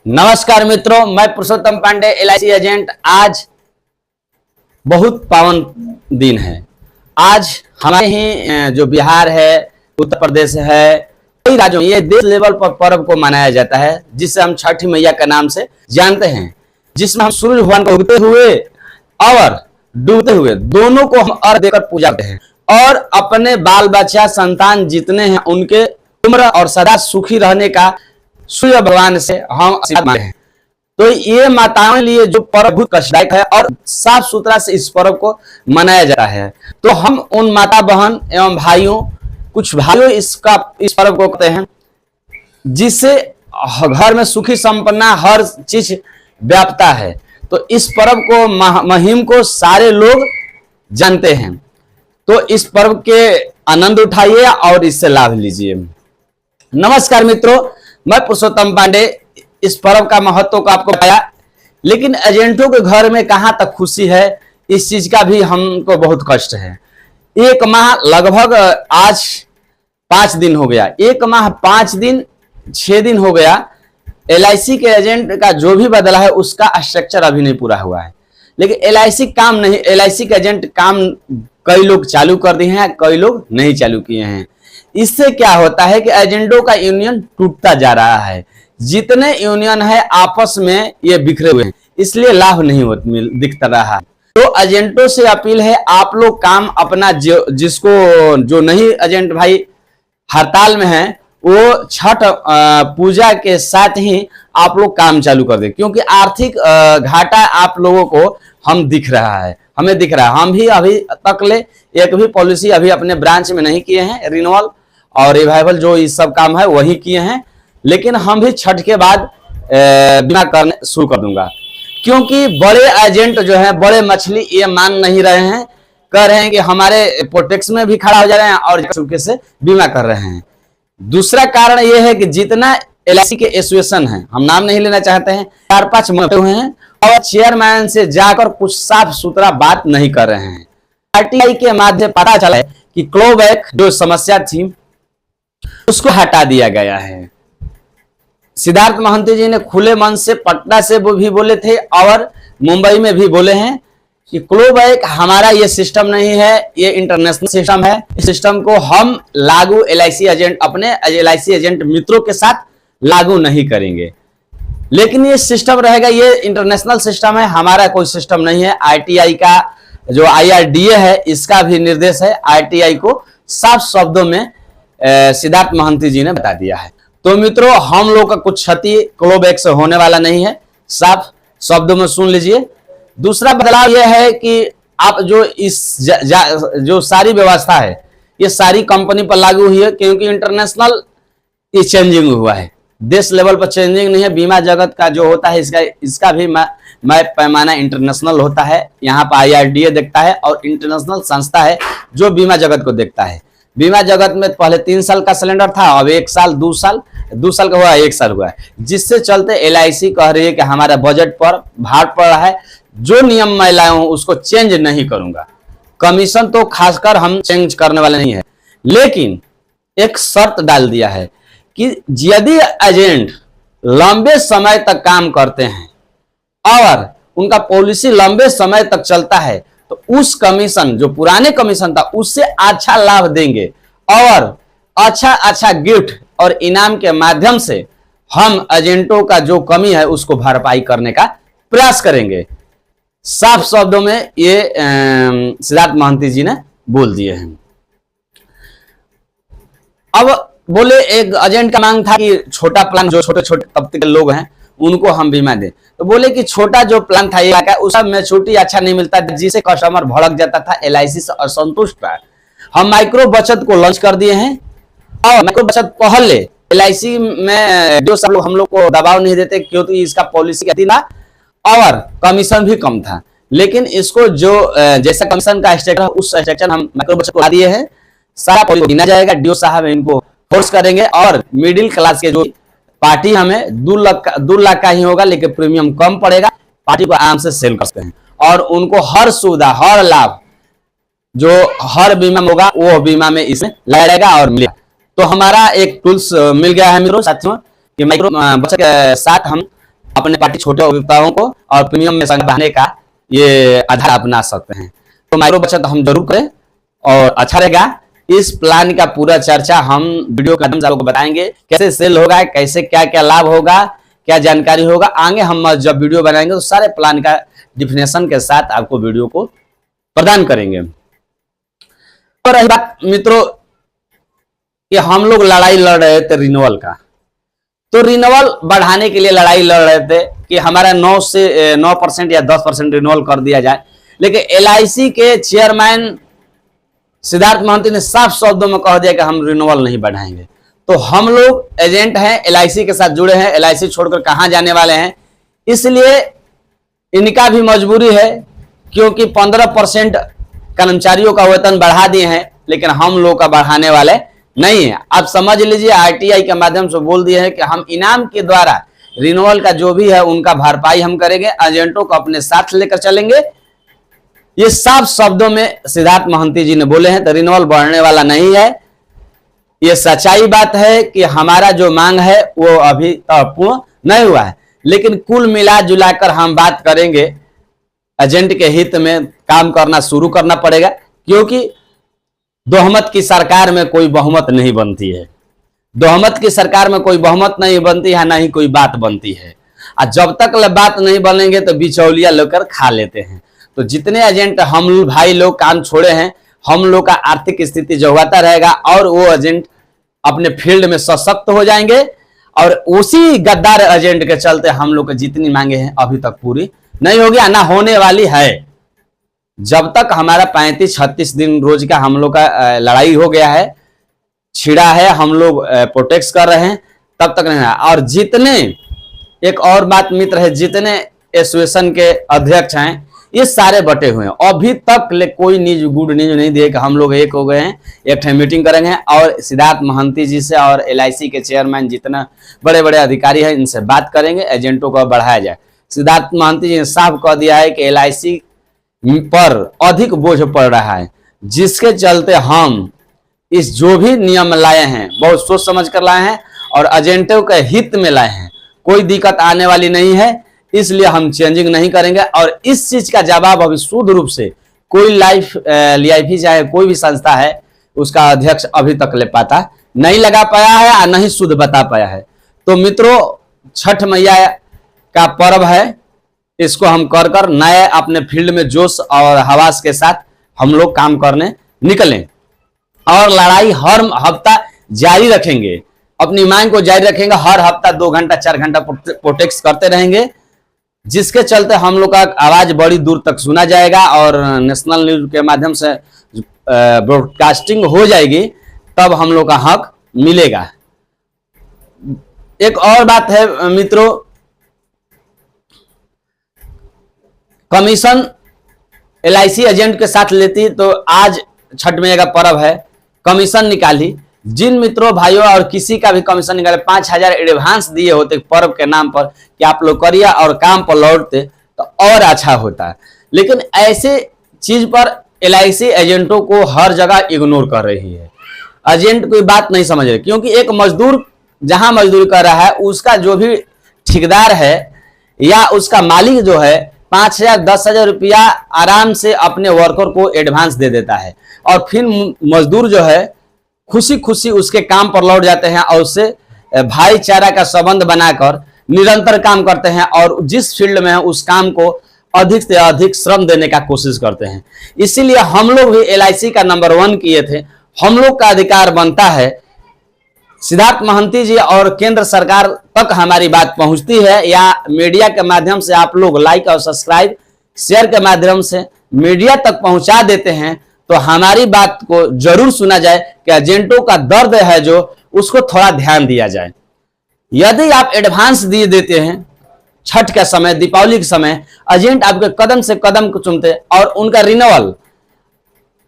नमस्कार मित्रों, मैं पुरुषोत्तम पांडे, एलआईसी एजेंट। आज बहुत पावन दिन है। आज हमारे ही जो बिहार है, उत्तर प्रदेश है, कई राज्यों में ये देश लेवल पर पर्व को मनाया जाता है, जिसे हम छठ मैया के नाम से जानते हैं, जिसमें हम सूर्य भगवान को उगते हुए और डूबते हुए दोनों को हम अर्घ देकर पूजा करते हैं और अपने बाल बच्चा संतान जितने हैं उनके उम्र और सदा सुखी रहने का सूर्य भगवान से हम आशीर्वाद मांगते हैं। तो ये माताओं के लिए जो पर्व बहुत कष्टदायक है और साफ सुथरा से इस पर्व को मनाया जाता है। तो हम उन माता बहन एवं भाइयों, कुछ भाइयों इस पर्व को करते हैं, जिससे घर में सुखी संपन्ना हर चीज व्यापता है। तो इस पर्व को महिम को सारे लोग जानते हैं। तो इस पर्व के आनंद उठाइए और इससे लाभ लीजिए। नमस्कार मित्रों, मैं पुरुषोत्तम पांडे। इस पर्व का महत्व को आपको बताया, लेकिन एजेंटों के घर में कहां तक खुशी है, इस चीज का भी हमको बहुत कष्ट है। एक माह लगभग आज 5 दिन हो गया, एक माह 5 दिन 6 दिन हो गया। एलआईसी के एजेंट का जो भी बदला है उसका स्ट्रक्चर अभी नहीं पूरा हुआ है। लेकिन एलआईसी काम नहीं, एलआईसी के एजेंट काम कई लोग चालू कर दिए हैं, कई लोग नहीं चालू किए हैं। इससे क्या होता है कि एजेंटों का यूनियन टूटता जा रहा है। जितने यूनियन है आपस में ये बिखरे हुए हैं, इसलिए लाभ नहीं दिखता रहा। तो एजेंटों से अपील है, आप लोग काम अपना जिसको जो नहीं एजेंट भाई हड़ताल में है, वो छठ पूजा के साथ ही आप लोग काम चालू कर दे, क्योंकि आर्थिक घाटा आप लोगों को हमें दिख रहा है। हम भी अभी तक ले एक भी पॉलिसी अभी अपने ब्रांच में नहीं किए हैं। रिन्यूअल और रिवाइवल जो ये सब काम है वही किए हैं, लेकिन हम भी छठ के बाद बीमा करने शुरू कर दूंगा, क्योंकि बड़े एजेंट जो है, बड़े मछली ये मान नहीं रहे हैं, कह रहे हैं कि हमारे प्रोटेक्शन में भी खड़ा हो जा रहे हैं और चुपके से बीमा कर रहे हैं। दूसरा कारण यह है कि जितना एलआईसी के एसोसिएशन है, हम नाम नहीं लेना चाहते हैं, 4-5 मरे हुए हैं और चेयरमैन से जाकर कुछ साफ सुथरा बात नहीं कर रहे हैं। आरटीआई के माध्यम पता चला है कि क्लोबैक जो समस्या थी उसको हटा दिया गया है। सिद्धार्थ महंती जी ने खुले मन से पटना से भी बोले थे और मुंबई में भी बोले हैं कि क्लोबैक हमारा ये सिस्टम नहीं है, ये इंटरनेशनल सिस्टम है। इस सिस्टम को हम लागू एलआईसी एजेंट अपने एलआईसी एजेंट मित्रों के साथ लागू नहीं करेंगे, लेकिन ये सिस्टम रहेगा, ये इंटरनेशनल सिस्टम है, हमारा कोई सिस्टम नहीं है। आरटीआई का जो आईआरडीए है, इसका भी निर्देश है। आरटीआई को साफ शब्दों में सिद्धार्थ महंती जी ने बता दिया है। तो मित्रों, हम लोग का कुछ क्षति क्लोबैक से होने वाला नहीं है, साफ शब्दों में सुन लीजिए। दूसरा बदलाव यह है कि आप जो जो सारी व्यवस्था है, ये सारी कंपनी पर लागू हुई है, क्योंकि इंटरनेशनल ये चेंजिंग हुआ है, देश लेवल पर चेंजिंग नहीं है। बीमा जगत का जो होता है इसका भी पैमाना इंटरनेशनल होता है। यहाँ पर आईआरडीए देखता है और इंटरनेशनल संस्था है जो बीमा जगत को देखता है। बीमा जगत में पहले 3 साल का सिलेंडर था, अब 1 साल 2 साल का हुआ, 1 साल हुआ है, जिससे चलते एलआईसी कह रही है कि हमारा बजट पर भार पड़ रहा है। जो नियम मैं लाया हूं उसको चेंज नहीं करूंगा। कमीशन तो खासकर हम चेंज करने वाले नहीं है, लेकिन एक शर्त डाल दिया है कि यदि एजेंट लंबे समय तक काम करते हैं और उनका पॉलिसी लंबे समय तक चलता है, तो उस कमीशन जो पुराने कमीशन था उससे अच्छा लाभ देंगे और अच्छा गिफ्ट और इनाम के माध्यम से हम एजेंटों का जो कमी है उसको भरपाई करने का प्रयास करेंगे। साफ शब्दों में ये सिद्धार्थ महंती जी ने बोल दिए हैं। अब बोले एक एजेंट का मांग था कि छोटा प्लान, जो छोटे छोटे तबके के लोग हैं उनको हम बीमा दें। तो बोले कि छोटा जो प्लान था ये का, उसका मैच्योरिटी अच्छा नहीं मिलता, जिससे कस्टमर भड़क जाता था, एलआईसी से असंतुष्ट था। हम माइक्रो बचत को लॉन्च कर दिए हैं और माइक्रो बचत पहले एलआईसी में जो सब लोग हम लोग को दबाव नहीं देते, क्योंकि इसका पॉलिसी कहती ना और कमीशन भी कम था, लेकिन इसको जो जैसा कमीशन का स्ट्रक्चर उस स्ट्रक्चर हम माइक्रो बचत को ला दिए हैं। सारा पॉलिसी गिना जाएगा, डीओ साहब इनको फोर्स करेंगे और मिडिल क्लास के जो पार्टी हमें 2 लाख का ही होगा, लेकिन प्रीमियम कम पड़ेगा, पार्टी को आराम से सेल कर सकते हैं और उनको हर सुविधा, हर लाभ जो हर बीमा में होगा वो बीमा में इसमें लगेगा और मिलेगा। तो हमारा एक टूल्स मिल गया है मित्रों, साथियों, कि माइक्रो बचत के साथ हम अपने पार्टी छोटे उपभोक्ताओं को और प्रीमियम में संग बहाने का ये आधार अपना सकते हैं। तो माइक्रो बचत हम जरूर करें और अच्छा रहेगा। इस प्लान का पूरा चर्चा हम वीडियो के माध्यम से आपको बताएंगे, कैसे सेल होगा, कैसे क्या क्या लाभ होगा, क्या जानकारी होगा। आगे हम जब वीडियो बनाएंगे तो सारे प्लान का डिफिनेशन के साथ आपको वीडियो को प्रदान करेंगे। और रही बात मित्रों कि हम लोग लड़ाई लड़ रहे थे रिन्यूअल का, तो रिन्यूअल बढ़ाने के लिए लड़ाई लड़ रहे थे कि हमारा 9% या 10% रिन्यूअल कर दिया जाए। लेकिन एलआईसी के चेयरमैन सिद्धार्थ महंती ने साफ शब्दों में कह दिया कि हम रिन्यूअल नहीं बढ़ाएंगे। तो हम लोग एजेंट हैं, एलआईसी के साथ जुड़े हैं, एलआईसी छोड़कर कहां जाने वाले हैं, इसलिए इनका भी मजबूरी है, क्योंकि 15% कर्मचारियों का वेतन बढ़ा दिए हैं, लेकिन हम लोग का बढ़ाने वाले नहीं है। आप समझ लीजिए, आरटीआई के माध्यम से बोल दिए हैं कि हम इनाम के द्वारा रिन्यूअल का जो भी है उनका भरपाई हम करेंगे, एजेंटों को अपने साथ लेकर चलेंगे। ये साफ शब्दों में सिद्धार्थ महंती जी ने बोले हैं। तो रिन्यूअल बढ़ने वाला नहीं है। ये सच्चाई बात है कि हमारा जो मांग है वो अभी तक पूर्ण नहीं हुआ है, लेकिन कुल मिला जुलाकर हम बात करेंगे, एजेंट के हित में काम करना शुरू करना पड़ेगा, क्योंकि दोहमत की सरकार में कोई बहुमत नहीं बनती है। दोहमत की सरकार में कोई बहुमत नहीं बनती है, ना ही कोई बात बनती है। और जब तक बात नहीं बनेंगे तो बिचौलिया लेकर खा लेते हैं। तो जितने एजेंट हम भाई लोग काम छोड़े हैं, हम लोग का आर्थिक स्थिति जगाता रहेगा और वो एजेंट अपने फील्ड में सशक्त हो जाएंगे। और उसी गद्दार एजेंट के चलते हम लोग जितनी मांगे हैं अभी तक पूरी नहीं होगी, ना होने वाली है। जब तक हमारा 35-36 दिन रोज का हम लोग का लड़ाई हो गया है, छिड़ा है, हम लोग प्रोटेक्ट कर रहे हैं, तब तक नहीं है। और जितने, एक और बात मित्र है, जितने एसोसिएशन के अध्यक्ष हैं ये सारे बटे हुए हैं। अभी तक कोई न्यूज, गुड न्यूज नहीं दिए कि हम लोग एक हो गए हैं, एक मीटिंग करेंगे और सिद्धार्थ महंती जी से और एलआईसी के चेयरमैन जितना बड़े बड़े अधिकारी हैं इनसे बात करेंगे, एजेंटों को बढ़ाया जाए। सिद्धार्थ महंती जी ने साफ कह दिया है कि एलआईसी पर अधिक बोझ पड़ रहा है, जिसके चलते हम इस जो भी नियम लाए हैं बहुत सोच समझ कर लाए हैं और एजेंटों के हित में लाए हैं। कोई दिक्कत आने वाली नहीं है, इसलिए हम चेंजिंग नहीं करेंगे। और इस चीज का जवाब अभी शुद्ध रूप से कोई LIFE चाहे कोई भी संस्था है उसका अध्यक्ष अभी तक ले पाता नहीं लगा पाया है और नहीं शुद्ध बता पाया है। तो मित्रों, छठ मैया का पर्व है, इसको हम कर नए अपने फील्ड में जोश और हवास के साथ हम लोग काम करने निकलें और लड़ाई हर हफ्ता जारी रखेंगे, अपनी मांग को जारी रखेंगे। हर हफ्ता 2 घंटा 4 घंटा प्रोटेक्ट करते रहेंगे, जिसके चलते हम लोग का आवाज बड़ी दूर तक सुना जाएगा और नेशनल न्यूज के माध्यम से ब्रॉडकास्टिंग हो जाएगी, तब हम लोग का हक मिलेगा। एक और बात है मित्रों, कमीशन एलआईसी एजेंट के साथ लेती तो आज छठ मैया का पर्व है, कमीशन निकाली। जिन मित्रों भाइयों और किसी का भी कमीशन निकाले 5000 एडवांस दिए होते पर्व के नाम पर कि आप लोग करिए और काम पर लौटते तो और अच्छा होता। लेकिन ऐसे चीज पर एलआईसी एजेंटों को हर जगह इग्नोर कर रही है। एजेंट कोई बात नहीं समझ रहे, क्योंकि एक मजदूर जहां मजदूरी कर रहा है उसका जो भी ठेकेदार है या उसका मालिक जो है 5000-10,000 रुपया आराम से अपने वर्कर को एडवांस दे देता है और फिर मजदूर जो है खुशी खुशी उसके काम पर लौट जाते हैं और उससे भाईचारा का संबंध बनाकर निरंतर काम करते हैं और जिस फील्ड में है उस काम को अधिक से अधिक श्रम देने का कोशिश करते हैं। इसीलिए हम लोग भी एलआईसी का नंबर 1 किए थे। हम लोग का अधिकार बनता है, सिद्धार्थ महंती जी और केंद्र सरकार तक हमारी बात पहुंचती है या मीडिया के माध्यम से आप लोग लाइक और सब्सक्राइब शेयर के माध्यम से मीडिया तक पहुंचा देते हैं, तो हमारी बात को जरूर सुना जाए कि एजेंटों का दर्द है जो उसको थोड़ा ध्यान दिया जाए। यदि आप एडवांस दिए देते हैं छठ के समय, दीपावली के समय, एजेंट आपके कदम से कदम को चुमते और उनका रिन्यूअल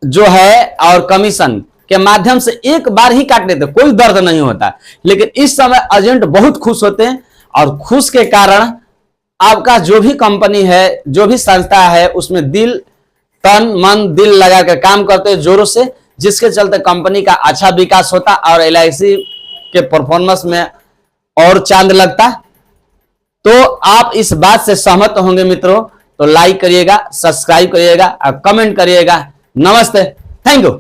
जो है और कमीशन के माध्यम से एक बार ही काट लेते, कोई दर्द नहीं होता। लेकिन इस समय एजेंट बहुत खुश होते हैं और खुश के कारण आपका जो भी कंपनी है, जो भी संस्था है, उसमें दिल, तन मन दिल लगा कर काम करते हैं जोरों से, जिसके चलते कंपनी का अच्छा विकास होता और एलआईसी के परफॉर्मेंस में और चांद लगता। तो आप इस बात से सहमत होंगे मित्रों, तो लाइक करिएगा, सब्सक्राइब करिएगा और कमेंट करिएगा। नमस्ते, थैंक यू।